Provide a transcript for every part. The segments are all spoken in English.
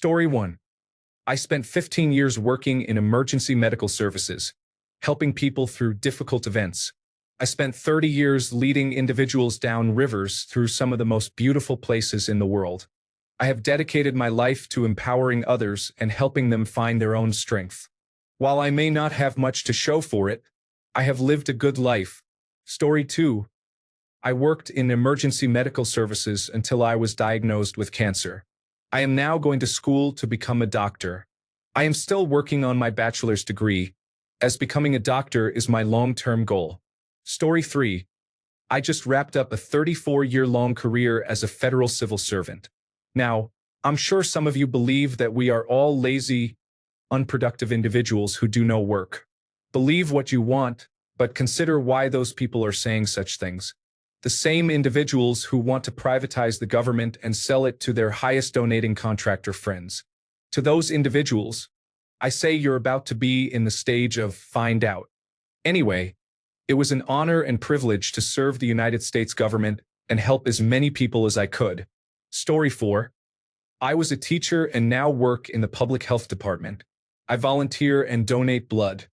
Story 1. I spent 15 years working in emergency medical services, helping people through difficult events. I spent 30 years leading individuals down rivers through some of the most beautiful places in the world. I have dedicated my life to empowering others and helping them find their own strength. While I may not have much to show for it, I have lived a good life. Story 2. I worked in emergency medical services until I was diagnosed with cancer. I am now going to school to become a doctor. I am still working on my bachelor's degree, as becoming a doctor is my long-term goal. Story 3. I just wrapped up a 34-year-long career as a federal civil servant. Now, I'm sure some of you believe that we are all lazy, unproductive individuals who do no work. Believe what you want, but consider why those people are saying such things. The same individuals who want to privatize the government and sell it to their highest donating contractor friends. To those individuals, I say you're about to be in the stage of find out. Anyway, it was an honor and privilege to serve the United States government and help as many people as I could. Story 4. I was a teacher and now work in the public health department. I volunteer and donate blood.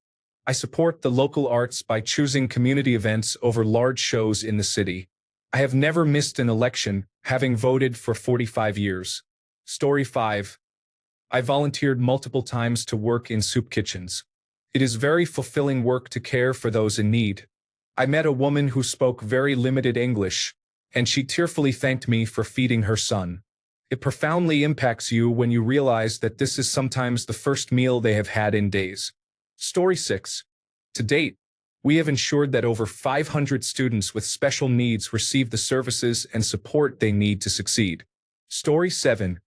I support the local arts by choosing community events over large shows in the city. I have never missed an election, having voted for 45 years. Story 5. I volunteered multiple times to work in soup kitchens. It is very fulfilling work to care for those in need. I met a woman who spoke very limited English, and she tearfully thanked me for feeding her son. It profoundly impacts you when you realize that this is sometimes the first meal they have had in days. Story 6. To date, we have ensured that over 500 students with special needs receive the services and support they need to succeed. Story 7.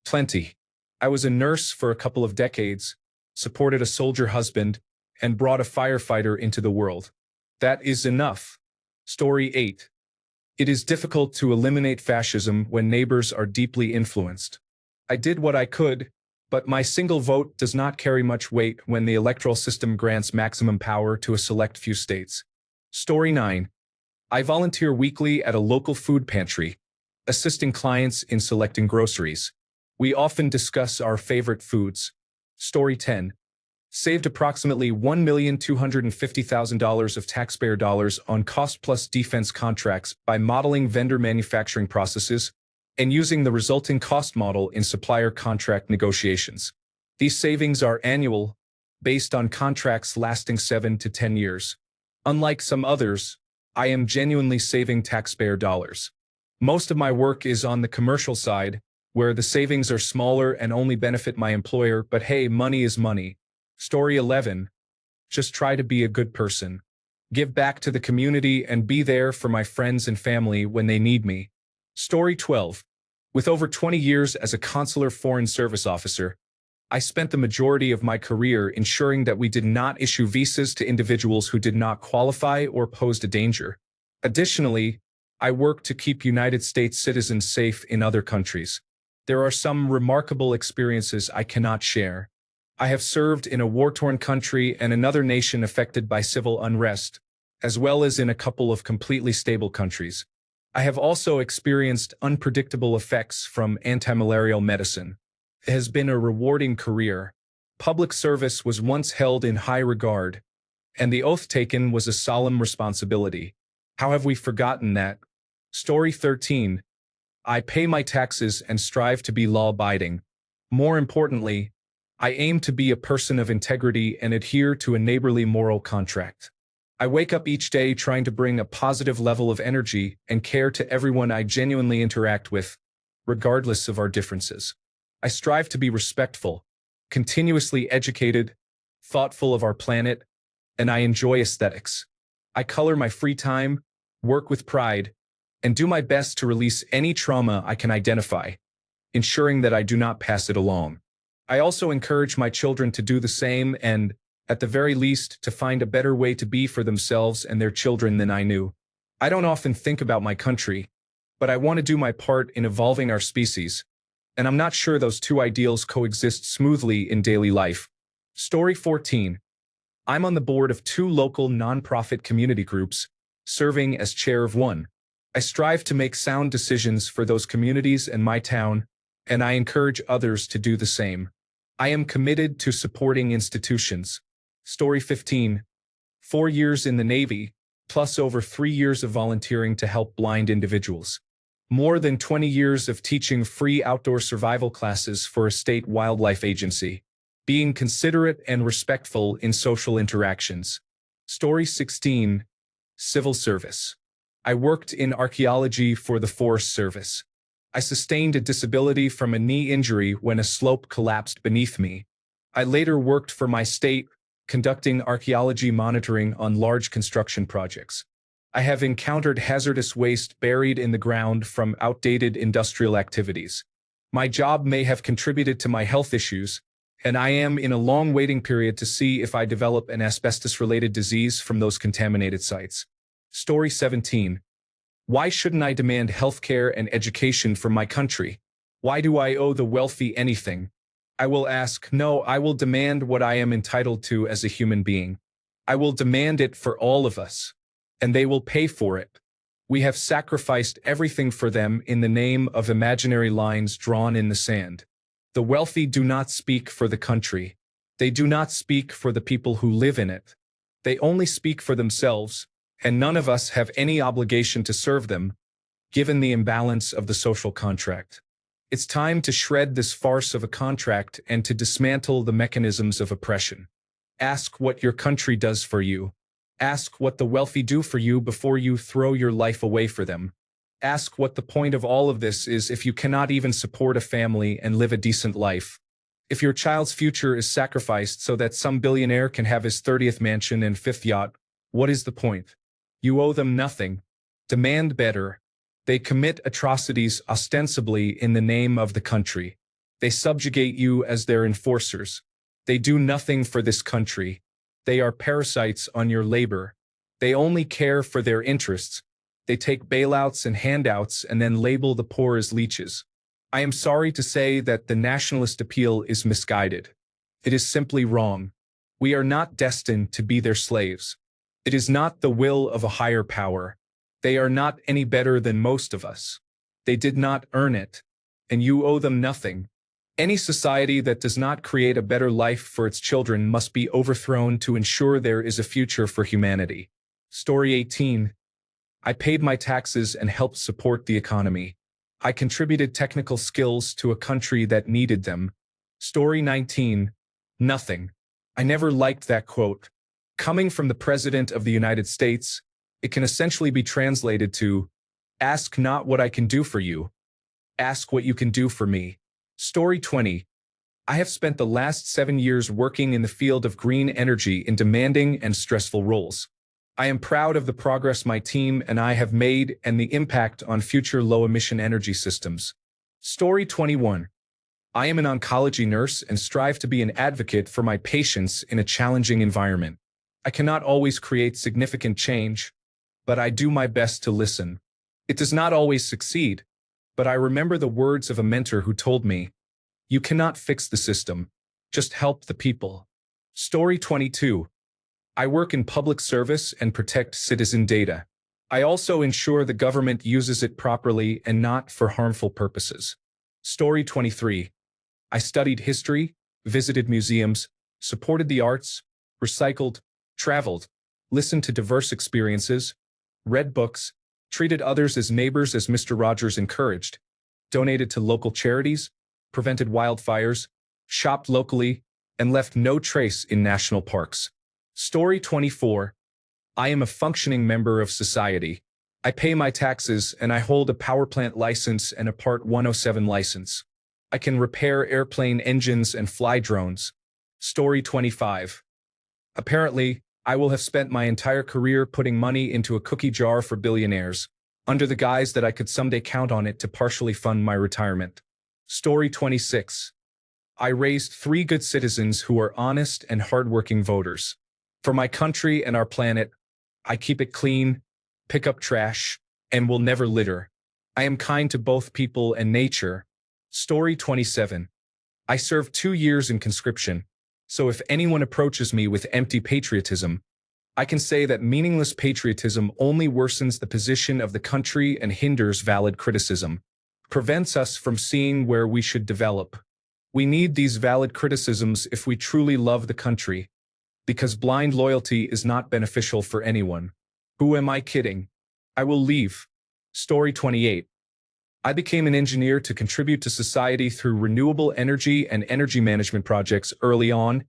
Plenty. I was a nurse for a couple of decades, supported a soldier husband, and brought a firefighter into the world. That is enough. Story 8. It is difficult to eliminate fascism when neighbors are deeply influenced. I did what I could, but my single vote does not carry much weight when the electoral system grants maximum power to a select few states. Story 9. I volunteer weekly at a local food pantry, assisting clients in selecting groceries. We often discuss our favorite foods. Story 10. Saved approximately $1,250,000 of taxpayer dollars on cost-plus defense contracts by modeling vendor manufacturing processes and using the resulting cost model in supplier contract negotiations. These savings are annual, based on contracts lasting 7 to 10 years. Unlike some others, I am genuinely saving taxpayer dollars. Most of my work is on the commercial side, where the savings are smaller and only benefit my employer, but hey, money is money. Story 11. Just try to be a good person. Give back to the community and be there for my friends and family when they need me. Story 12. With over 20 years as a consular foreign service officer, I spent the majority of my career ensuring that we did not issue visas to individuals who did not qualify or posed a danger. Additionally, I worked to keep United States citizens safe in other countries. There are some remarkable experiences I cannot share. I have served in a war-torn country and another nation affected by civil unrest, as well as in a couple of completely stable countries. I have also experienced unpredictable effects from anti-malarial medicine. It has been a rewarding career. Public service was once held in high regard, and the oath taken was a solemn responsibility. How have we forgotten that? Story 13. I pay my taxes and strive to be law-abiding. More importantly, I aim to be a person of integrity and adhere to a neighborly moral contract. I wake up each day trying to bring a positive level of energy and care to everyone I genuinely interact with, regardless of our differences. I strive to be respectful, continuously educated, thoughtful of our planet, and I enjoy aesthetics. I color my free time, work with pride, and do my best to release any trauma I can identify, ensuring that I do not pass it along. I also encourage my children to do the same and, at the very least, to find a better way to be for themselves and their children than I knew. I don't often think about my country, but I want to do my part in evolving our species, and I'm not sure those two ideals coexist smoothly in daily life. Story 14. I'm on the board of 2 local nonprofit community groups, serving as chair of one. I strive to make sound decisions for those communities and my town, and I encourage others to do the same. I am committed to supporting institutions. Story 15. 4 years in the Navy, plus over 3 years of volunteering to help blind individuals. More than 20 years of teaching free outdoor survival classes for a state wildlife agency. Being considerate and respectful in social interactions. Story 16. Civil service. I worked in archaeology for the Forest Service. I sustained a disability from a knee injury when a slope collapsed beneath me. I later worked for my state, conducting archaeology monitoring on large construction projects. I have encountered hazardous waste buried in the ground from outdated industrial activities. My job may have contributed to my health issues, and I am in a long waiting period to see if I develop an asbestos-related disease from those contaminated sites. Story 17. Why shouldn't I demand healthcare and education from my country? Why do I owe the wealthy anything? I will ask, no, I will demand what I am entitled to as a human being. I will demand it for all of us, and they will pay for it. We have sacrificed everything for them in the name of imaginary lines drawn in the sand. The wealthy do not speak for the country. They do not speak for the people who live in it. They only speak for themselves, and none of us have any obligation to serve them, given the imbalance of the social contract. It's time to shred this farce of a contract and to dismantle the mechanisms of oppression. Ask what your country does for you. Ask what the wealthy do for you before you throw your life away for them. Ask what the point of all of this is if you cannot even support a family and live a decent life. If your child's future is sacrificed so that some billionaire can have his 30th mansion and 5th yacht, what is the point? You owe them nothing. Demand better. They commit atrocities ostensibly in the name of the country. They subjugate you as their enforcers. They do nothing for this country. They are parasites on your labor. They only care for their interests. They take bailouts and handouts and then label the poor as leeches. I am sorry to say that the nationalist appeal is misguided. It is simply wrong. We are not destined to be their slaves. It is not the will of a higher power. They are not any better than most of us. They did not earn it, and you owe them nothing. Any society that does not create a better life for its children must be overthrown to ensure there is a future for humanity. Story 18. I paid my taxes and helped support the economy. I contributed technical skills to a country that needed them. Story 19. Nothing. I never liked that quote. Coming from the President of the United States, it can essentially be translated to, ask not what I can do for you. Ask what you can do for me. Story 20. I have spent the last 7 years working in the field of green energy in demanding and stressful roles. I am proud of the progress my team and I have made and the impact on future low-emission energy systems. Story 21. I am an oncology nurse and strive to be an advocate for my patients in a challenging environment. I cannot always create significant change, but I do my best to listen. It does not always succeed, but I remember the words of a mentor who told me, you cannot fix the system, just help the people. Story 22. I work in public service and protect citizen data. I also ensure the government uses it properly and not for harmful purposes. Story 23. I studied history, visited museums, supported the arts, recycled, traveled, listened to diverse experiences, read books, treated others as neighbors as Mr. Rogers encouraged, donated to local charities, prevented wildfires, shopped locally, and left no trace in national parks. Story 24. I am a functioning member of society. I pay my taxes and I hold a power plant license and a Part 107 license. I can repair airplane engines and fly drones. Story 25. Apparently, I will have spent my entire career putting money into a cookie jar for billionaires, under the guise that I could someday count on it to partially fund my retirement. Story 26. I raised 3 good citizens who are honest and hardworking voters. For my country and our planet, I keep it clean, pick up trash, and will never litter. I am kind to both people and nature. Story 27. I served 2 years in conscription, so if anyone approaches me with empty patriotism, I can say that meaningless patriotism only worsens the position of the country and hinders valid criticism. prevents us from seeing where we should develop. We need these valid criticisms if we truly love the country, because blind loyalty is not beneficial for anyone. Who am I kidding? I will leave. Story 28. I became an engineer to contribute to society through renewable energy and energy management projects early on,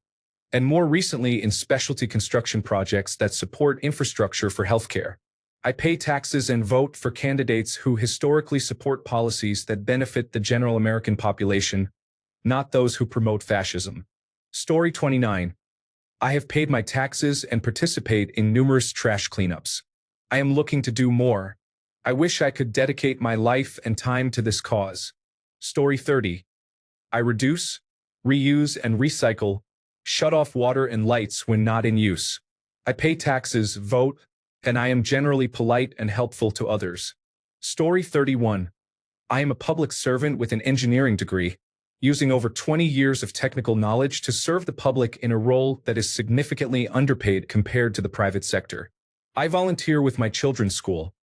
and more recently in specialty construction projects that support infrastructure for healthcare. I pay taxes and vote for candidates who historically support policies that benefit the general American population, not those who promote fascism. Story 29. I have paid my taxes and participate in numerous trash cleanups. I am looking to do more. I wish I could dedicate my life and time to this cause. Story 30. I reduce, reuse, and recycle, shut off water and lights when not in use. I pay taxes, vote, and I am generally polite and helpful to others. Story 31. I am a public servant with an engineering degree, using over 20 years of technical knowledge to serve the public in a role that is significantly underpaid compared to the private sector. I volunteer with my children's school,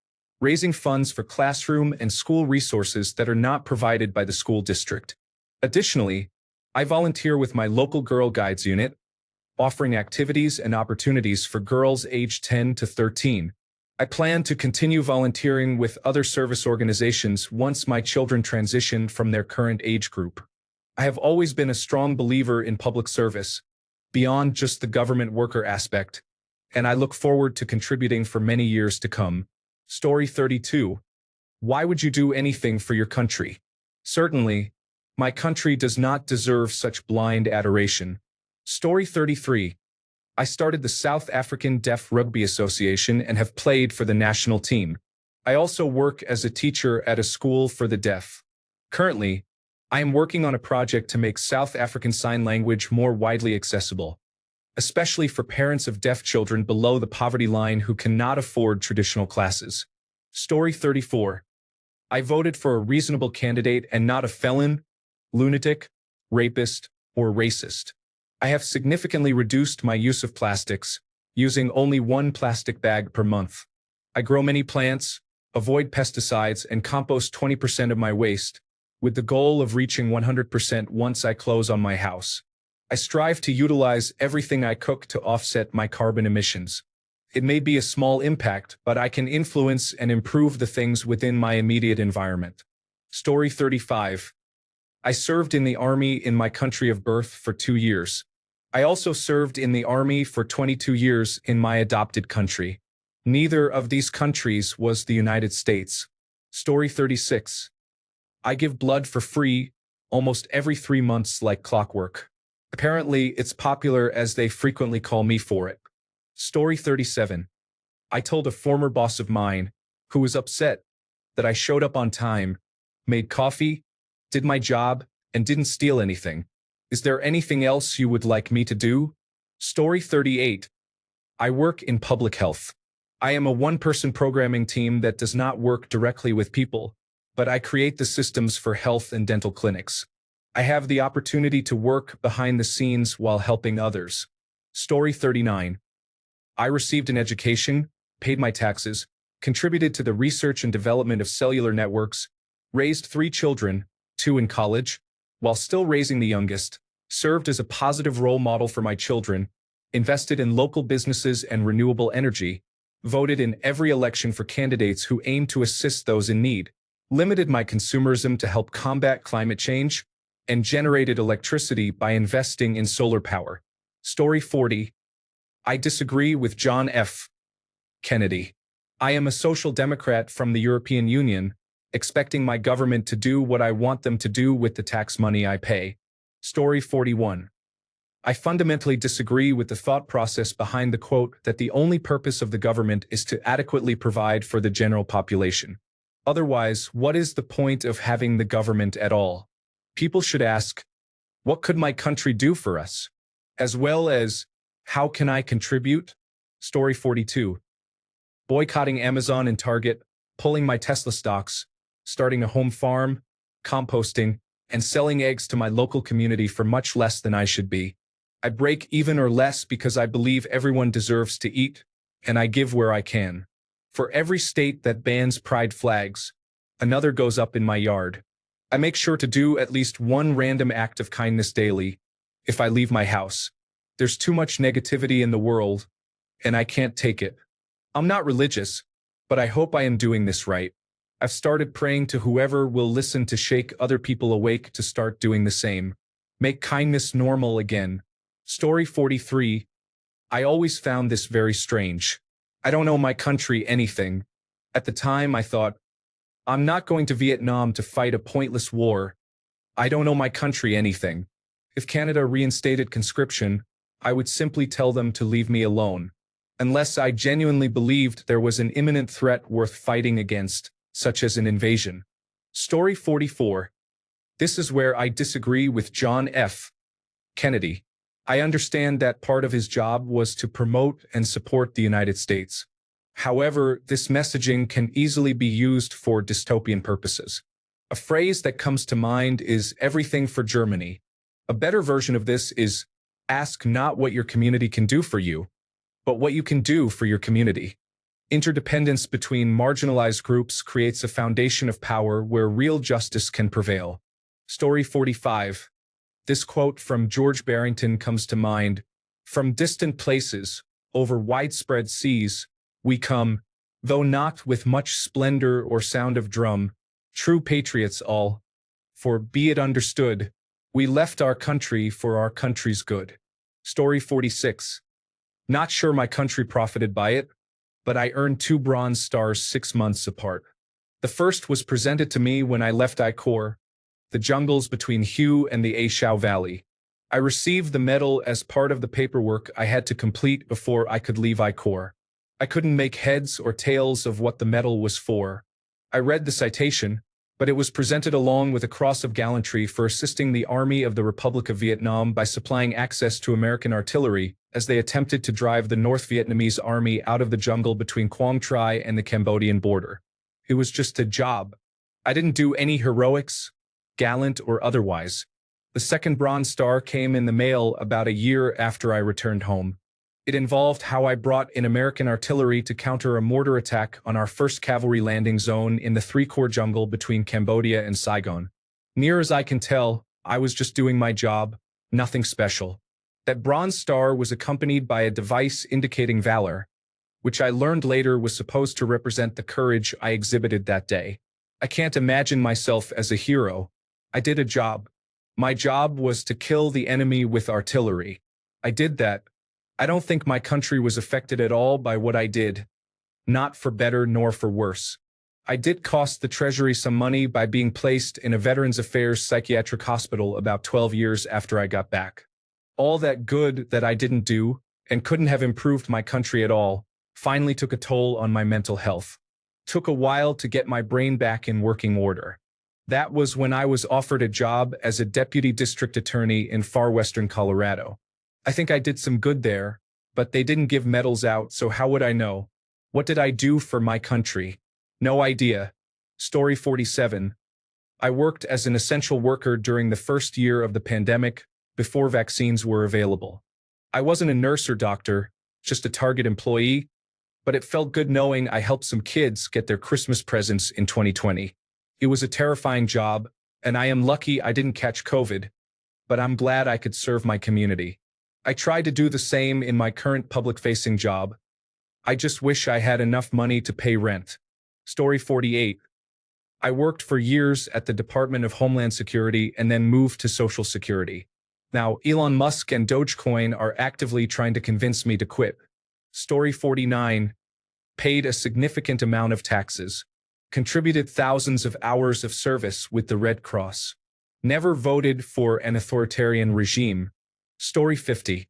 raising funds for classroom and school resources that are not provided by the school district. Additionally, I volunteer with my local Girl Guides unit, offering activities and opportunities for girls aged 10 to 13. I plan to continue volunteering with other service organizations once my children transition from their current age group. I have always been a strong believer in public service, beyond just the government worker aspect, and I look forward to contributing for many years to come. Story 32. Why would you do anything for your country? Certainly, my country does not deserve such blind adoration. Story 33. I started the South African Deaf Rugby Association and have played for the national team. I also work as a teacher at a school for the deaf. Currently, I am working on a project to make South African Sign Language more widely accessible, especially for parents of deaf children below the poverty line who cannot afford traditional classes. Story 34. I voted for a reasonable candidate and not a felon, lunatic, rapist, or racist. I have significantly reduced my use of plastics, using only one plastic bag per month. I grow many plants, avoid pesticides, and compost 20% of my waste, with the goal of reaching 100% once I close on my house. I strive to utilize everything I cook to offset my carbon emissions. It may be a small impact, but I can influence and improve the things within my immediate environment. Story 35. I served in the Army in my country of birth for 2 years. I also served in the Army for 22 years in my adopted country. Neither of these countries was the United States. Story 36. I give blood for free, almost every 3 months like clockwork. Apparently, it's popular as they frequently call me for it. Story 37. I told a former boss of mine, who was upset, that I showed up on time, made coffee, did my job, and didn't steal anything. Is there anything else you would like me to do? Story 38. I work in public health. I am a one-person programming team that does not work directly with people, but I create the systems for health and dental clinics. I have the opportunity to work behind the scenes while helping others. Story 39. I received an education, paid my taxes, contributed to the research and development of cellular networks, raised 3 children, 2 in college, while still raising the youngest, served as a positive role model for my children, invested in local businesses and renewable energy, voted in every election for candidates who aim to assist those in need, limited my consumerism to help combat climate change, and generated electricity by investing in solar power. Story 40. I disagree with John F. Kennedy. I am a social democrat from the European Union, expecting my government to do what I want them to do with the tax money I pay. Story 41. I fundamentally disagree with the thought process behind the quote that the only purpose of the government is to adequately provide for the general population. Otherwise, what is the point of having the government at all? People should ask, what could my country do for us? As well as, how can I contribute? Story 42. Boycotting Amazon and Target, pulling my Tesla stocks, starting a home farm, composting, and selling eggs to my local community for much less than I should be. I break even or less because I believe everyone deserves to eat, and I give where I can. For every state that bans pride flags, Another goes up in my yard. I make sure to do at least one random act of kindness daily if I leave my house. There's too much negativity in the world, and I can't take it. I'm not religious, but I hope I am doing this right. I've started praying to whoever will listen to shake other people awake to start doing the same. Make kindness normal again. Story 43. I always found this very strange. I don't know my country anything. At the time, I thought, I'm not going to Vietnam to fight a pointless war. I don't know my country anything. If Canada reinstated conscription, I would simply tell them to leave me alone. Unless I genuinely believed there was an imminent threat worth fighting against, such as an invasion. Story 44. This is where I disagree with John F. Kennedy. I understand that part of his job was to promote and support the United States. However, this messaging can easily be used for dystopian purposes. A phrase that comes to mind is everything for Germany. A better version of this is ask not what your community can do for you, but what you can do for your community. Interdependence between marginalized groups creates a foundation of power where real justice can prevail. Story 45. This quote from George Barrington comes to mind. From distant places, over widespread seas, we come, though not with much splendor or sound of drum, true patriots all. For be it understood, we left our country for our country's good. Story 46. Not sure my country profited by it, but I earned 2 Bronze Stars 6 months apart. The first was presented to me when I left I Corps, the jungles between Hue and the A Shau Valley. I received the medal as part of the paperwork I had to complete before I could leave I Corps. I couldn't make heads or tails of what the medal was for. I read the citation, but it was presented along with a Cross of Gallantry for assisting the Army of the Republic of Vietnam by supplying access to American artillery as they attempted to drive the North Vietnamese army out of the jungle between Quang Tri and the Cambodian border. It was just a job. I didn't do any heroics, gallant or otherwise. The second Bronze Star came in the mail about a year after I returned home. It involved how I brought in American artillery to counter a mortar attack on our 1st Cavalry landing zone in the 3-Corps jungle between Cambodia and Saigon. Near as I can tell, I was just doing my job, nothing special. That Bronze Star was accompanied by a device indicating valor, which I learned later was supposed to represent the courage I exhibited that day. I can't imagine myself as a hero. I did a job. My job was to kill the enemy with artillery. I did that. I don't think my country was affected at all by what I did. Not for better nor for worse. I did cost the Treasury some money by being placed in a Veterans Affairs psychiatric hospital about 12 years after I got back. All that good that I didn't do, and couldn't have improved my country at all, finally took a toll on my mental health. Took a while to get my brain back in working order. That was when I was offered a job as a deputy district attorney in far western Colorado. I think I did some good there, but they didn't give medals out, so how would I know? What did I do for my country? No idea. Story 47. I worked as an essential worker during the first year of the pandemic, before vaccines were available. I wasn't a nurse or doctor, just a Target employee, but it felt good knowing I helped some kids get their Christmas presents in 2020. It was a terrifying job, and I am lucky I didn't catch COVID, but I'm glad I could serve my community. I tried to do the same in my current public-facing job. I just wish I had enough money to pay rent. Story 48. I worked for years at the Department of Homeland Security and then moved to Social Security. Now, Elon Musk and Dogecoin are actively trying to convince me to quit. Story 49. Paid a significant amount of taxes. Contributed thousands of hours of service with the Red Cross. Never voted for an authoritarian regime. Story 50.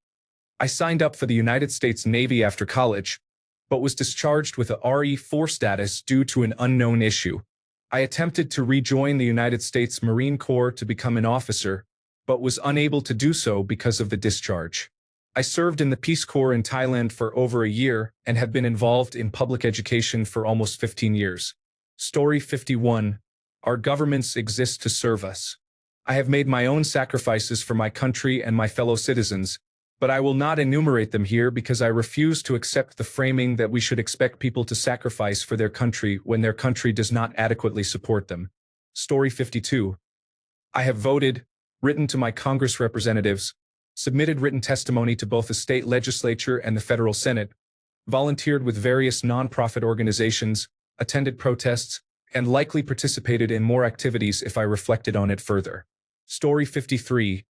I signed up for the United States Navy after college, but was discharged with a RE4 status due to an unknown issue. I attempted to rejoin the United States Marine Corps to become an officer, but was unable to do so because of the discharge. I served in the Peace Corps in Thailand for over a year and have been involved in public education for almost 15 years. Story 51. Our governments exist to serve us. I have made my own sacrifices for my country and my fellow citizens, but I will not enumerate them here because I refuse to accept the framing that we should expect people to sacrifice for their country when their country does not adequately support them. Story 52. I have voted, written to my Congress representatives, submitted written testimony to both the state legislature and the federal Senate, volunteered with various nonprofit organizations, attended protests, and likely participated in more activities if I reflected on it further. Story 53.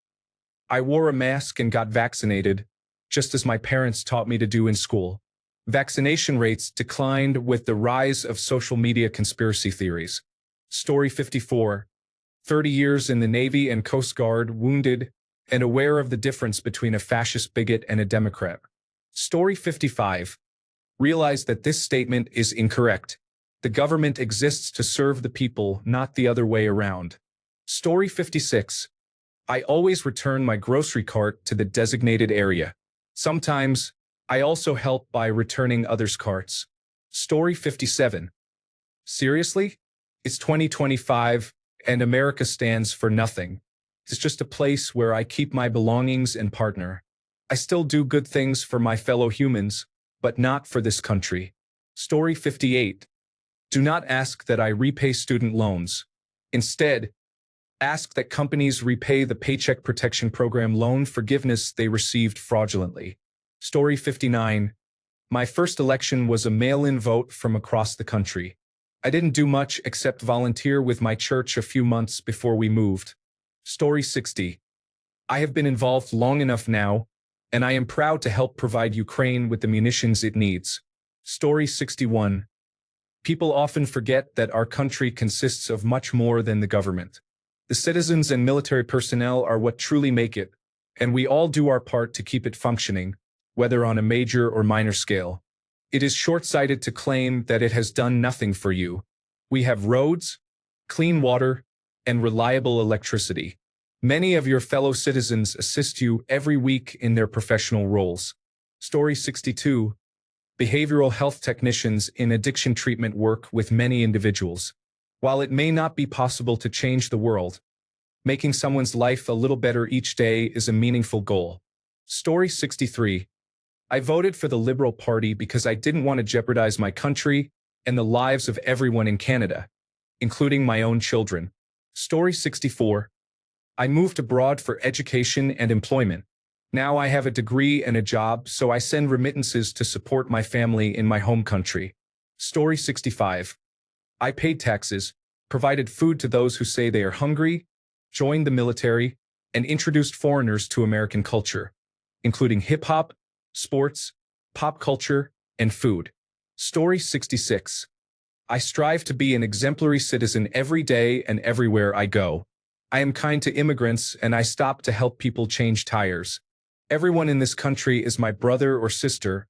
I wore a mask and got vaccinated, just as my parents taught me to do in school. Vaccination rates declined with the rise of social media conspiracy theories. Story 54. 30 years in the Navy and Coast Guard, wounded and aware of the difference between a fascist bigot and a Democrat. Story 55. Realize that this statement is incorrect. The government exists to serve the people, not the other way around. Story 56. I always return my grocery cart to the designated area. Sometimes, I also help by returning others' carts. Story 57. Seriously? It's 2025, and America stands for nothing. It's just a place where I keep my belongings and partner. I still do good things for my fellow humans, but not for this country. Story 58. Do not ask that I repay student loans. Instead, ask that companies repay the Paycheck Protection Program loan forgiveness they received fraudulently. Story 59. My first election was a mail-in vote from across the country. I didn't do much except volunteer with my church a few months before we moved. Story 60. I have been involved long enough now, and I am proud to help provide Ukraine with the munitions it needs. Story 61. People often forget that our country consists of much more than the government. The citizens and military personnel are what truly make it, and we all do our part to keep it functioning, whether on a major or minor scale. It is short-sighted to claim that it has done nothing for you. We have roads, clean water, and reliable electricity. Many of your fellow citizens assist you every week in their professional roles. Story 62. Behavioral health technicians in addiction treatment work with many individuals. While it may not be possible to change the world, making someone's life a little better each day is a meaningful goal. Story 63. I voted for the Liberal Party because I didn't want to jeopardize my country and the lives of everyone in Canada, including my own children. Story 64. I moved abroad for education and employment. Now I have a degree and a job, so I send remittances to support my family in my home country. Story 65. I paid taxes, provided food to those who say they are hungry, joined the military, and introduced foreigners to American culture, including hip-hop, sports, pop culture, and food. Story 66. I strive to be an exemplary citizen every day and everywhere I go. I am kind to immigrants, and I stop to help people change tires. Everyone in this country is my brother or sister,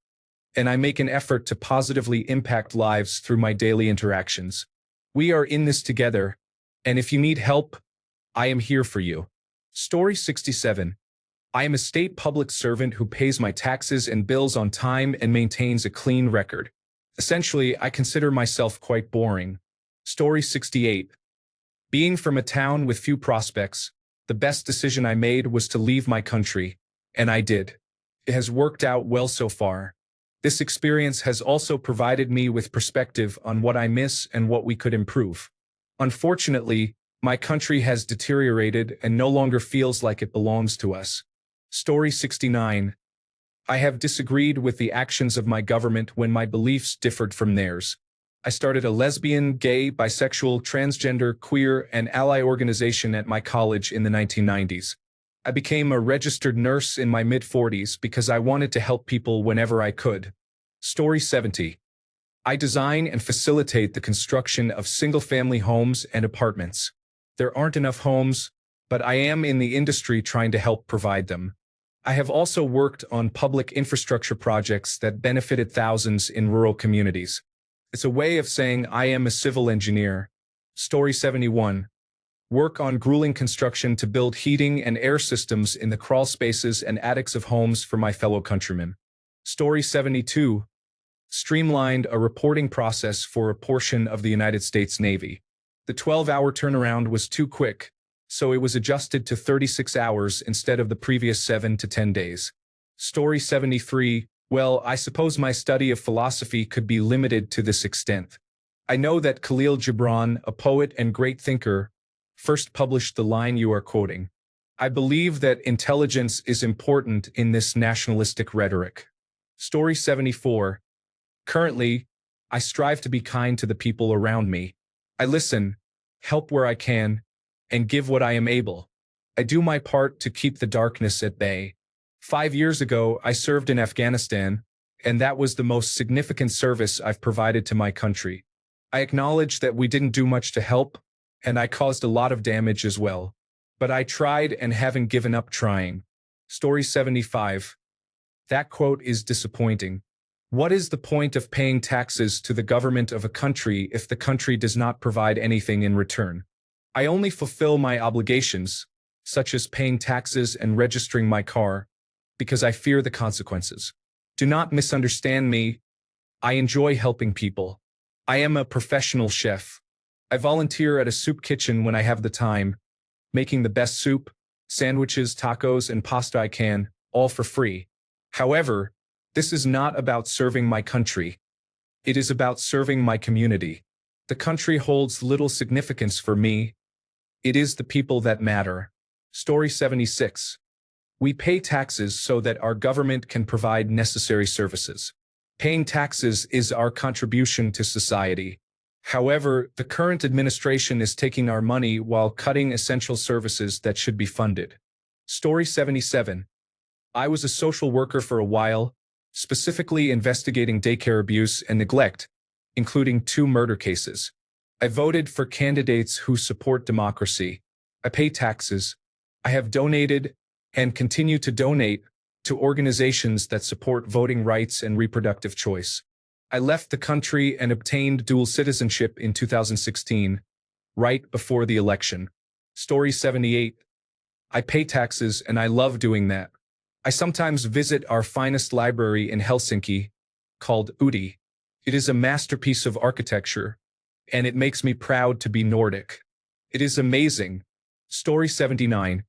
and I make an effort to positively impact lives through my daily interactions. We are in this together, and if you need help, I am here for you. Story 67. I am a state public servant who pays my taxes and bills on time and maintains a clean record. Essentially, I consider myself quite boring. Story 68. Being from a town with few prospects, the best decision I made was to leave my country, and I did. It has worked out well so far. This experience has also provided me with perspective on what I miss and what we could improve. Unfortunately, my country has deteriorated and no longer feels like it belongs to us. Story 69. I have disagreed with the actions of my government when my beliefs differed from theirs. I started a lesbian, gay, bisexual, transgender, queer, and ally organization at my college in the 1990s. I became a registered nurse in my mid-40s because I wanted to help people whenever I could. Story 70. I design and facilitate the construction of single-family homes and apartments. There aren't enough homes, but I am in the industry trying to help provide them. I have also worked on public infrastructure projects that benefited thousands in rural communities. It's a way of saying I am a civil engineer. Story 71. Work on grueling construction to build heating and air systems in the crawl spaces and attics of homes for my fellow countrymen. Story 72. Streamlined a reporting process for a portion of the United States Navy. The 12-hour turnaround was too quick, so it was adjusted to 36 hours instead of the previous 7 to 10 days. Story 73. Well, I suppose my study of philosophy could be limited to this extent. I know that Khalil Gibran, a poet and great thinker, first published the line you are quoting. I believe that intelligence is important in this nationalistic rhetoric. Story 74. Currently, I strive to be kind to the people around me. I listen, help where I can, and give what I am able. I do my part to keep the darkness at bay. 5 years ago, I served in Afghanistan, and that was the most significant service I've provided to my country. I acknowledge that we didn't do much to help, and I caused a lot of damage as well. But I tried and haven't given up trying. Story 75. That quote is disappointing. What is the point of paying taxes to the government of a country if the country does not provide anything in return? I only fulfill my obligations, such as paying taxes and registering my car, because I fear the consequences. Do not misunderstand me. I enjoy helping people. I am a professional chef. I volunteer at a soup kitchen when I have the time, making the best soup, sandwiches, tacos, and pasta I can, all for free. However, this is not about serving my country. It is about serving my community. The country holds little significance for me. It is the people that matter. Story 76. We pay taxes so that our government can provide necessary services. Paying taxes is our contribution to society. However, the current administration is taking our money while cutting essential services that should be funded. Story 77. I was a social worker for a while, specifically investigating daycare abuse and neglect, including 2 murder cases. I voted for candidates who support democracy. I pay taxes. I have donated and continue to donate to organizations that support voting rights and reproductive choice. I left the country and obtained dual citizenship in 2016, right before the election. Story 78. I pay taxes and I love doing that. I sometimes visit our finest library in Helsinki, called Udi. It is a masterpiece of architecture, and it makes me proud to be Nordic. It is amazing. Story 79.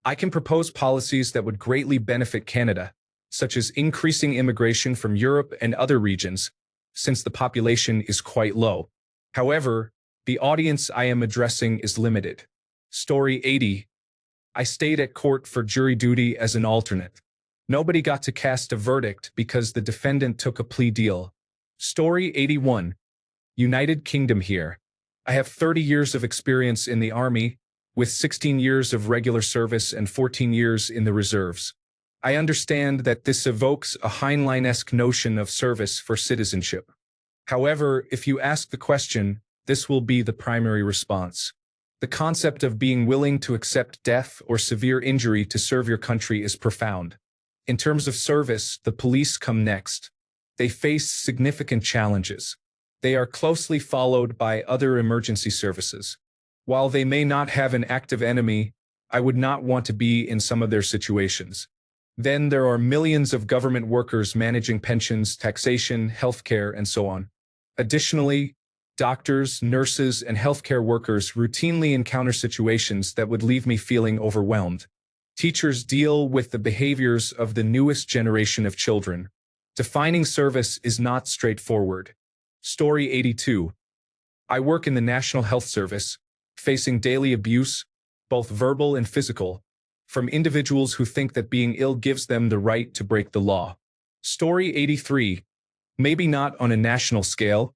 I can propose policies that would greatly benefit Canada, such as increasing immigration from Europe and other regions, since the population is quite low. However, the audience I am addressing is limited. Story 80. I stayed at court for jury duty as an alternate. Nobody got to cast a verdict because the defendant took a plea deal. Story 81. United Kingdom here. I have 30 years of experience in the Army, with 16 years of regular service and 14 years in the reserves. I understand that this evokes a Heinlein-esque notion of service for citizenship. However, if you ask the question, this will be the primary response. The concept of being willing to accept death or severe injury to serve your country is profound. In terms of service, the police come next. They face significant challenges. They are closely followed by other emergency services. While they may not have an active enemy, I would not want to be in some of their situations. Then there are millions of government workers managing pensions, taxation, healthcare, and so on. Additionally, doctors, nurses, and healthcare workers routinely encounter situations that would leave me feeling overwhelmed. Teachers deal with the behaviors of the newest generation of children. Defining service is not straightforward. Story 82. I work in the National Health Service, facing daily abuse, both verbal and physical, from individuals who think that being ill gives them the right to break the law. Story 83. Maybe not on a national scale,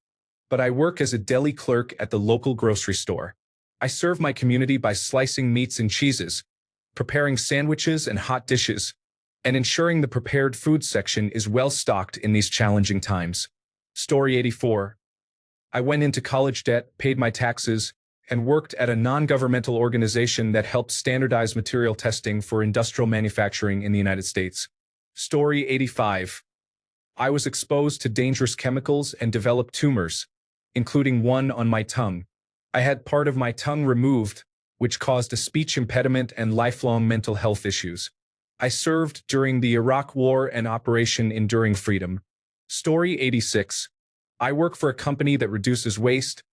but I work as a deli clerk at the local grocery store. I serve my community by slicing meats and cheeses, preparing sandwiches and hot dishes, and ensuring the prepared food section is well stocked in these challenging times. Story 84. I went into college debt, paid my taxes, and worked at a non-governmental organization that helped standardize material testing for industrial manufacturing in the United States. Story 85. I was exposed to dangerous chemicals and developed tumors, including one on my tongue. I had part of my tongue removed, which caused a speech impediment and lifelong mental health issues. I served during the Iraq War and Operation Enduring Freedom. Story 86. I work for a company that reduces waste,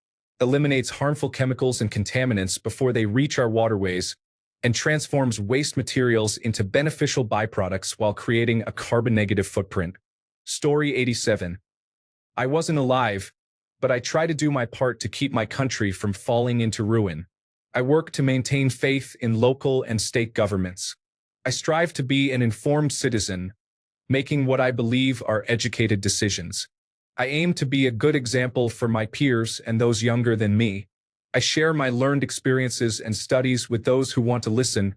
eliminates harmful chemicals and contaminants before they reach our waterways, and transforms waste materials into beneficial byproducts while creating a carbon-negative footprint. Story 87. I wasn't alive, but I try to do my part to keep my country from falling into ruin. I work to maintain faith in local and state governments. I strive to be an informed citizen, making what I believe are educated decisions. I aim to be a good example for my peers and those younger than me. I share my learned experiences and studies with those who want to listen,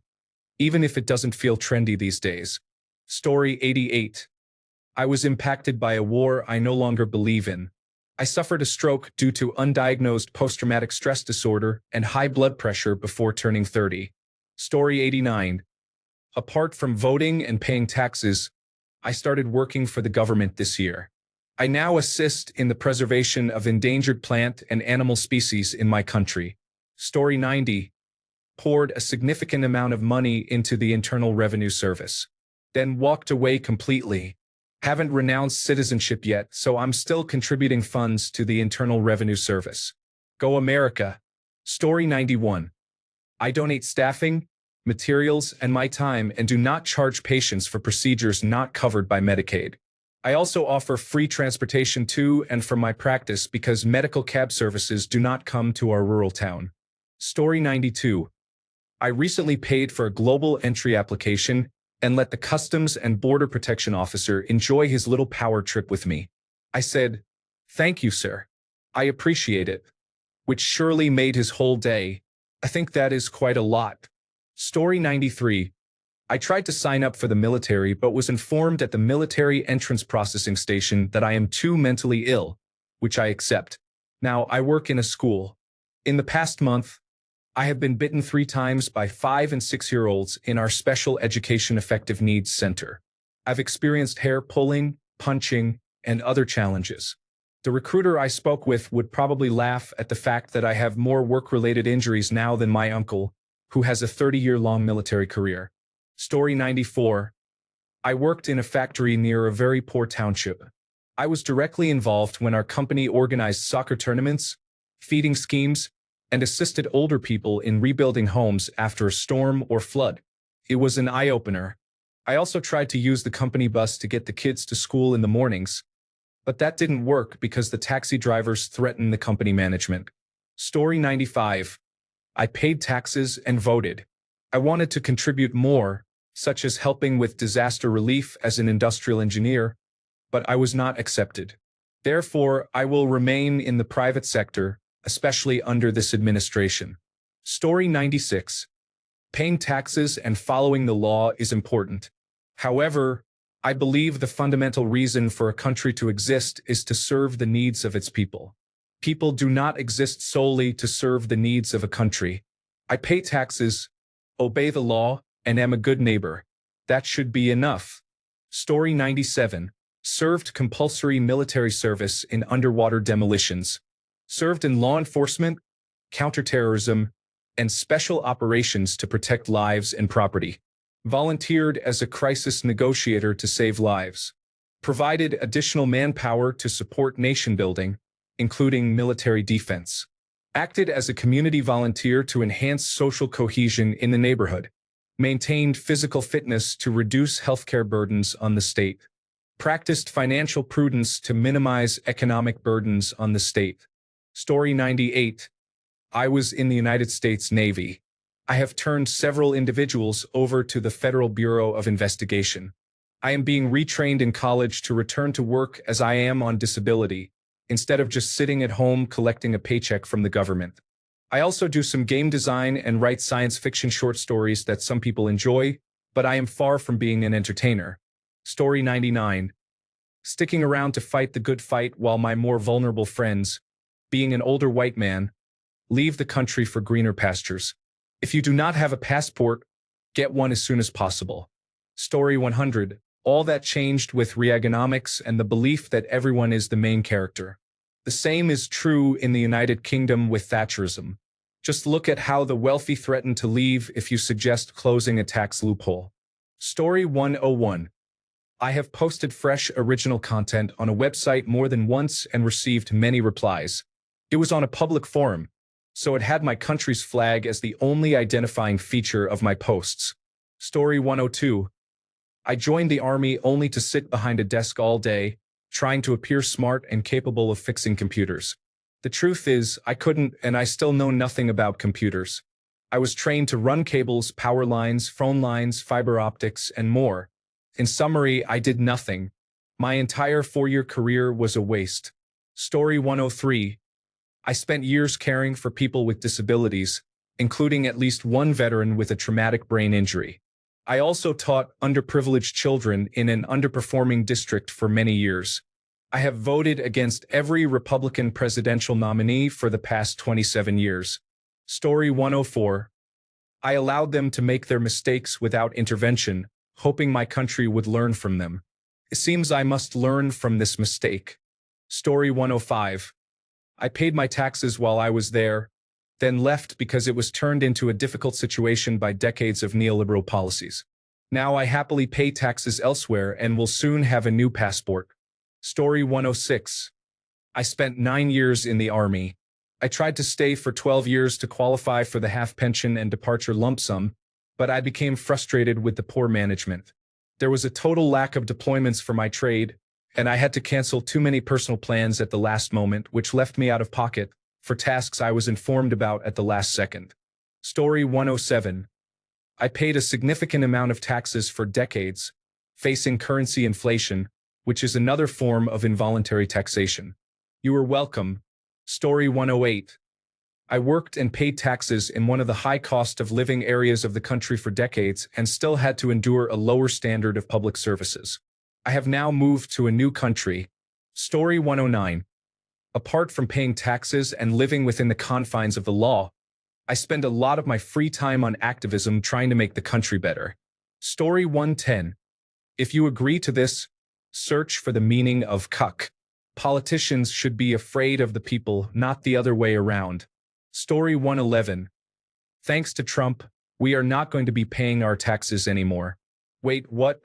even if it doesn't feel trendy these days. Story 88. I was impacted by a war I no longer believe in. I suffered a stroke due to undiagnosed post-traumatic stress disorder and high blood pressure before turning 30. Story 89. Apart from voting and paying taxes, I started working for the government this year. I now assist in the preservation of endangered plant and animal species in my country. Story 90. Poured a significant amount of money into the Internal Revenue Service. Then walked away completely. Haven't renounced citizenship yet, so I'm still contributing funds to the Internal Revenue Service. Go America. Story 91. I donate staffing, materials, and my time and do not charge patients for procedures not covered by Medicaid. I also offer free transportation to and from my practice because medical cab services do not come to our rural town. Story 92. I recently paid for a global entry application and let the Customs and Border Protection officer enjoy his little power trip with me. I said, "Thank you, sir. I appreciate it," which surely made his whole day. I think that is quite a lot. Story 93. I tried to sign up for the military but was informed at the military entrance processing station that I am too mentally ill, which I accept. Now I work in a school. In the past month, I have been bitten 3 times by 5- and 6-year-olds in our Special Education Affective Needs Center. I've experienced hair pulling, punching, and other challenges. The recruiter I spoke with would probably laugh at the fact that I have more work-related injuries now than my uncle, who has a 30-year-long military career. Story 94. I worked in a factory near a very poor township. I was directly involved when our company organized soccer tournaments, feeding schemes, and assisted older people in rebuilding homes after a storm or flood. It was an eye-opener. I also tried to use the company bus to get the kids to school in the mornings, but that didn't work because the taxi drivers threatened the company management. Story 95. I paid taxes and voted. I wanted to contribute more, such as helping with disaster relief as an industrial engineer, but I was not accepted. Therefore, I will remain in the private sector, especially under this administration. Story 96. Paying taxes and following the law is important. However, I believe the fundamental reason for a country to exist is to serve the needs of its people. People do not exist solely to serve the needs of a country. I pay taxes, obey the law, and am a good neighbor. That should be enough. Story 97. Served compulsory military service in underwater demolitions. Served in law enforcement, counterterrorism, and special operations to protect lives and property. Volunteered as a crisis negotiator to save lives. Provided additional manpower to support nation building, including military defense. Acted as a community volunteer to enhance social cohesion in the neighborhood. Maintained physical fitness to reduce healthcare burdens on the state. Practiced financial prudence to minimize economic burdens on the state. Story 98. I was in the United States Navy. I have turned several individuals over to the Federal Bureau of Investigation. I am being retrained in college to return to work as I am on disability, instead of just sitting at home collecting a paycheck from the government. I also do some game design and write science fiction short stories that some people enjoy, but I am far from being an entertainer. Story 99. Sticking around to fight the good fight while my more vulnerable friends, being an older white man, leave the country for greener pastures. If you do not have a passport, get one as soon as possible. Story 100. All that changed with Reaganomics and the belief that everyone is the main character. The same is true in the United Kingdom with Thatcherism. Just look at how the wealthy threaten to leave if you suggest closing a tax loophole. Story 101. I have posted fresh original content on a website more than once and received many replies. It was on a public forum, so it had my country's flag as the only identifying feature of my posts. Story 102. I joined the army only to sit behind a desk all day, trying to appear smart and capable of fixing computers. The truth is, I couldn't, and I still know nothing about computers. I was trained to run cables, power lines, phone lines, fiber optics, and more. In summary, I did nothing. My entire 4-year career was a waste. Story 103. I spent years caring for people with disabilities, including at least one veteran with a traumatic brain injury. I also taught underprivileged children in an underperforming district for many years. I have voted against every Republican presidential nominee for the past 27 years. Story 104. I allowed them to make their mistakes without intervention, hoping my country would learn from them. It seems I must learn from this mistake. Story 105. I paid my taxes while I was there, then left because it was turned into a difficult situation by decades of neoliberal policies. Now I happily pay taxes elsewhere and will soon have a new passport. Story 106. I spent 9 years in the army. I tried to stay for 12 years to qualify for the half pension and departure lump sum, but I became frustrated with the poor management. There was a total lack of deployments for my trade, and I had to cancel too many personal plans at the last moment, which left me out of pocket for tasks I was informed about at the last second. Story 107. I paid a significant amount of taxes for decades, facing currency inflation, which is another form of involuntary taxation. You are welcome. Story 108. I worked and paid taxes in one of the high cost of living areas of the country for decades and still had to endure a lower standard of public services. I have now moved to a new country. Story 109. Apart from paying taxes and living within the confines of the law, I spend a lot of my free time on activism trying to make the country better. Story 110. If you agree to this, search for the meaning of cuck. Politicians should be afraid of the people, not the other way around. Story 111. Thanks to Trump, we are not going to be paying our taxes anymore. Wait, what?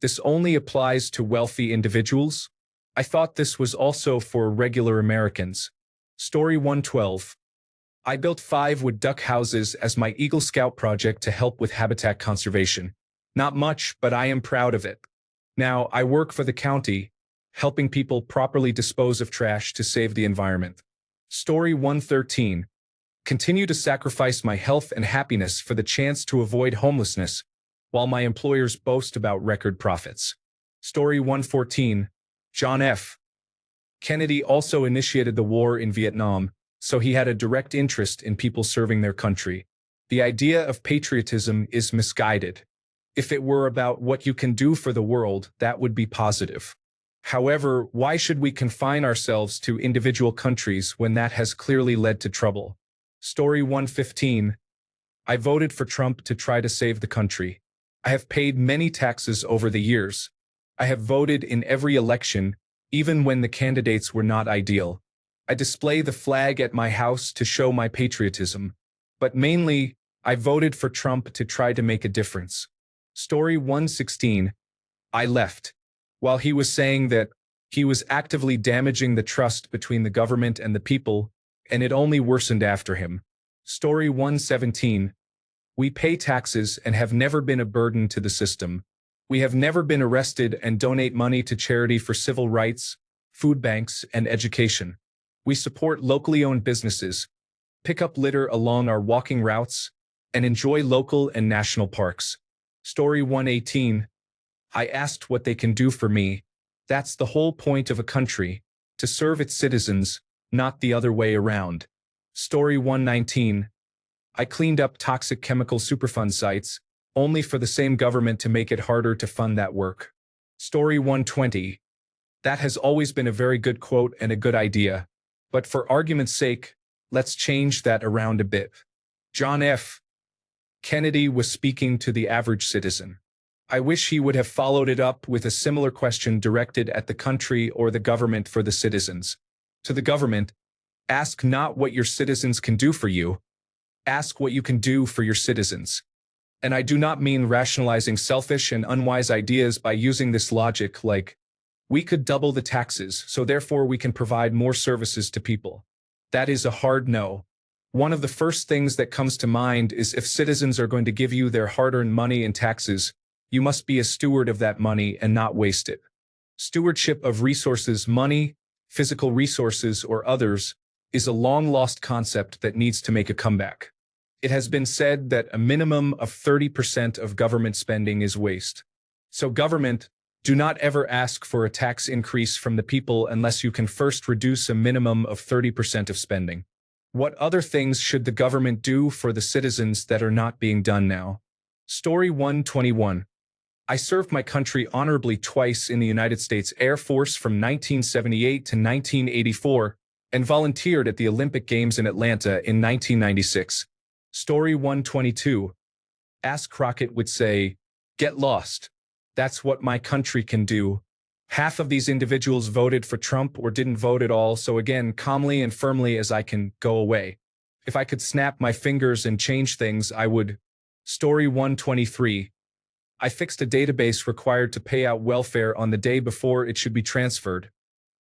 This only applies to wealthy individuals? I thought this was also for regular Americans. Story 112. I built 5 wood duck houses as my Eagle Scout project to help with habitat conservation. Not much, but I am proud of it. Now, I work for the county, helping people properly dispose of trash to save the environment. Story 113. Continue to sacrifice my health and happiness for the chance to avoid homelessness, while my employers boast about record profits. Story 114. John F. Kennedy also initiated the war in Vietnam, so he had a direct interest in people serving their country. The idea of patriotism is misguided. If it were about what you can do for the world, that would be positive. However, why should we confine ourselves to individual countries when that has clearly led to trouble? Story 115. I voted for Trump to try to save the country. I have paid many taxes over the years. I have voted in every election, even when the candidates were not ideal. I display the flag at my house to show my patriotism. But mainly, I voted for Trump to try to make a difference. Story 116. I left. While he was saying that he was actively damaging the trust between the government and the people, and it only worsened after him. Story 117. We pay taxes and have never been a burden to the system. We have never been arrested and donate money to charity for civil rights, food banks, and education. We support locally owned businesses, pick up litter along our walking routes, and enjoy local and national parks. Story 118. I asked what they can do for me. That's the whole point of a country, to serve its citizens, not the other way around. Story 119. I cleaned up toxic chemical Superfund sites, only for the same government to make it harder to fund that work. Story 120. That has always been a very good quote and a good idea. But for argument's sake, let's change that around a bit. John F. Kennedy was speaking to the average citizen. I wish he would have followed it up with a similar question directed at the country or the government for the citizens. To the government, ask not what your citizens can do for you. Ask what you can do for your citizens. And I do not mean rationalizing selfish and unwise ideas by using this logic like, we could double the taxes, so therefore we can provide more services to people. That is a hard no. One of the first things that comes to mind is if citizens are going to give you their hard-earned money in taxes, you must be a steward of that money and not waste it. Stewardship of resources, money, physical resources, or others, is a long-lost concept that needs to make a comeback. It has been said that a minimum of 30% of government spending is waste. So government, do not ever ask for a tax increase from the people unless you can first reduce a minimum of 30% of spending. What other things should the government do for the citizens that are not being done now? Story 121. I served my country honorably twice in the United States Air Force from 1978 to 1984 and volunteered at the Olympic Games in Atlanta in 1996. Story 122. Ask Crockett would say, "Get lost. That's what my country can do." Half of these individuals voted for Trump or didn't vote at all, so again, calmly and firmly as I can, go away. If I could snap my fingers and change things, I would. Story 123. I fixed a database required to pay out welfare on the day before it should be transferred,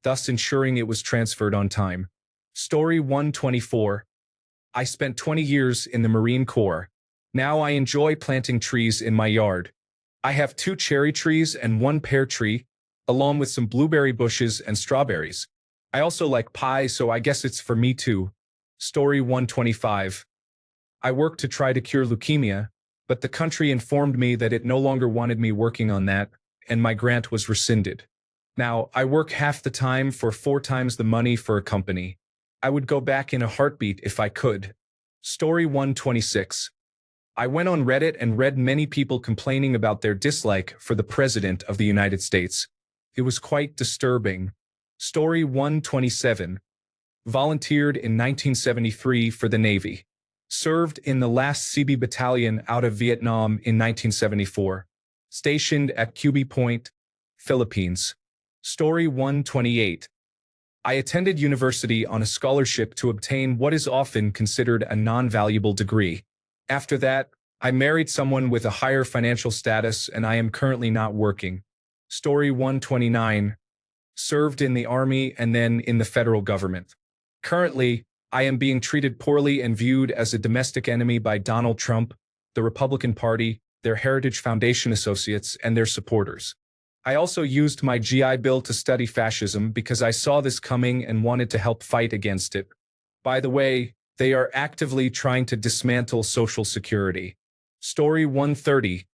thus ensuring it was transferred on time. Story 124. I spent 20 years in the Marine Corps. Now I enjoy planting trees in my yard. I have 2 cherry trees and 1 pear tree, along with some blueberry bushes and strawberries. I also like pie, so I guess it's for me too. Story 125. I worked to try to cure leukemia, but the country informed me that it no longer wanted me working on that, and my grant was rescinded. Now, I work half the time for 4 times the money for a company. I would go back in a heartbeat if I could. Story 126. I went on Reddit and read many people complaining about their dislike for the President of the United States. It was quite disturbing. Story 127. Volunteered in 1973 for the Navy. Served in the last CB Battalion out of Vietnam in 1974. Stationed at QB Point, Philippines. Story 128. I attended university on a scholarship to obtain what is often considered a non-valuable degree. After that, I married someone with a higher financial status and I am currently not working. Story 129. Served in the Army and then in the federal government. Currently, I am being treated poorly and viewed as a domestic enemy by Donald Trump, the Republican Party, their Heritage Foundation associates, and their supporters. I also used my GI Bill to study fascism because I saw this coming and wanted to help fight against it. By the way, they are actively trying to dismantle Social Security. Story 130.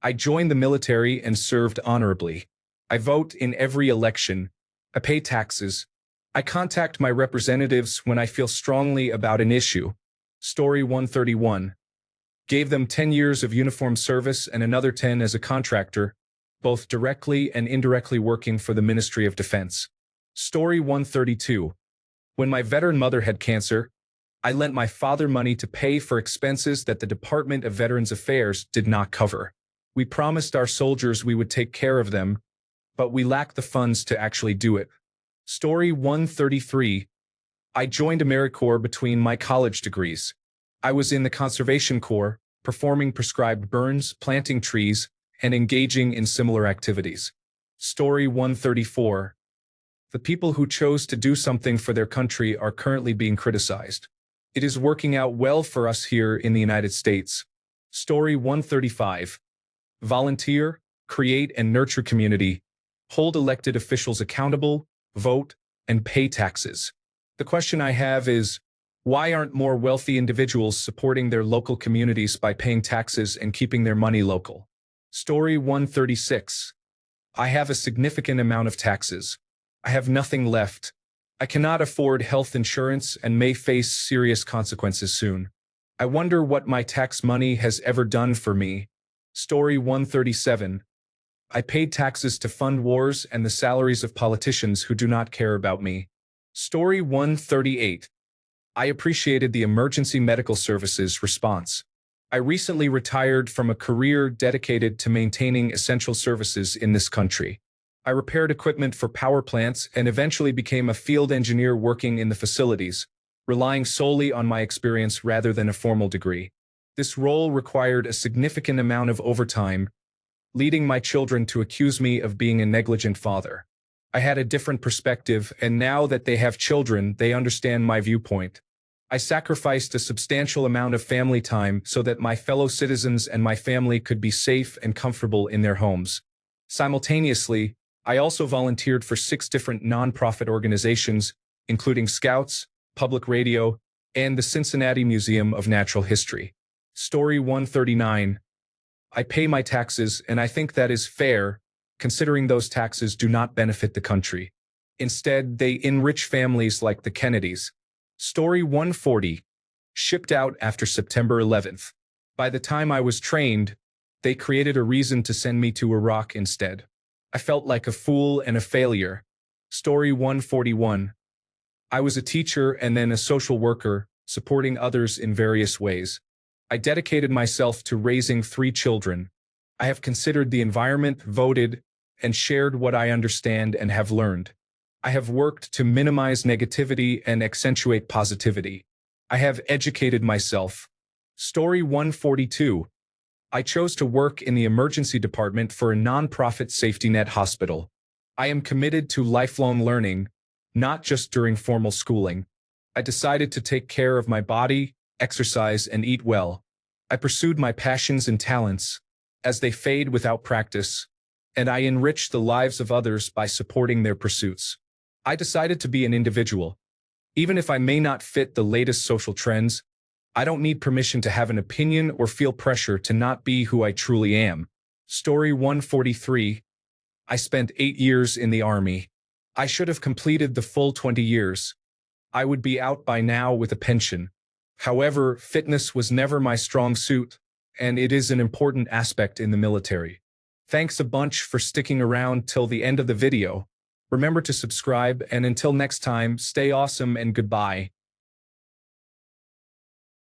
I joined the military and served honorably. I vote in every election. I pay taxes. I contact my representatives when I feel strongly about an issue. Story 131. Gave them 10 years of uniformed service and another 10 as a contractor, both directly and indirectly working for the Ministry of Defense. Story 132. When my veteran mother had cancer, I lent my father money to pay for expenses that the Department of Veterans Affairs did not cover. We promised our soldiers we would take care of them, but we lacked the funds to actually do it. Story 133. I joined AmeriCorps between my college degrees. I was in the Conservation Corps, performing prescribed burns, planting trees, and engaging in similar activities. Story 134. The people who chose to do something for their country are currently being criticized. It is working out well for us here in the United States. Story 135. Volunteer, create and nurture community, hold elected officials accountable, vote, and pay taxes. The question I have is, why aren't more wealthy individuals supporting their local communities by paying taxes and keeping their money local? Story 136. I have a significant amount of taxes. I have nothing left. I cannot afford health insurance and may face serious consequences soon. I wonder what my tax money has ever done for me. Story 137. I paid taxes to fund wars and the salaries of politicians who do not care about me. Story 138. I appreciated the emergency medical services response. I recently retired from a career dedicated to maintaining essential services in this country. I repaired equipment for power plants and eventually became a field engineer working in the facilities, relying solely on my experience rather than a formal degree. This role required a significant amount of overtime, leading my children to accuse me of being a negligent father. I had a different perspective, and now that they have children, they understand my viewpoint. I sacrificed a substantial amount of family time so that my fellow citizens and my family could be safe and comfortable in their homes. Simultaneously, I also volunteered for 6 different nonprofit organizations, including Scouts, Public Radio, and the Cincinnati Museum of Natural History. Story 139. I pay my taxes, and I think that is fair, considering those taxes do not benefit the country. Instead, they enrich families like the Kennedys. Story 140. Shipped out after September 11th. By the time I was trained, they created a reason to send me to Iraq instead. I felt like a fool and a failure. Story 141. I was a teacher and then a social worker, supporting others in various ways. I dedicated myself to raising 3 children. I have considered the environment, voted, and shared what I understand and have learned. I have worked to minimize negativity and accentuate positivity. I have educated myself. Story 142. I chose to work in the emergency department for a nonprofit safety net hospital. I am committed to lifelong learning, not just during formal schooling. I decided to take care of my body, exercise, and eat well. I pursued my passions and talents, as they fade without practice, and I enriched the lives of others by supporting their pursuits. I decided to be an individual. Even if I may not fit the latest social trends, I don't need permission to have an opinion or feel pressure to not be who I truly am. Story 143. I spent 8 years in the Army. I should have completed the full 20 years. I would be out by now with a pension. However, fitness was never my strong suit, and it is an important aspect in the military. Thanks a bunch for sticking around till the end of the video. Remember to subscribe, and until next time, stay awesome and goodbye.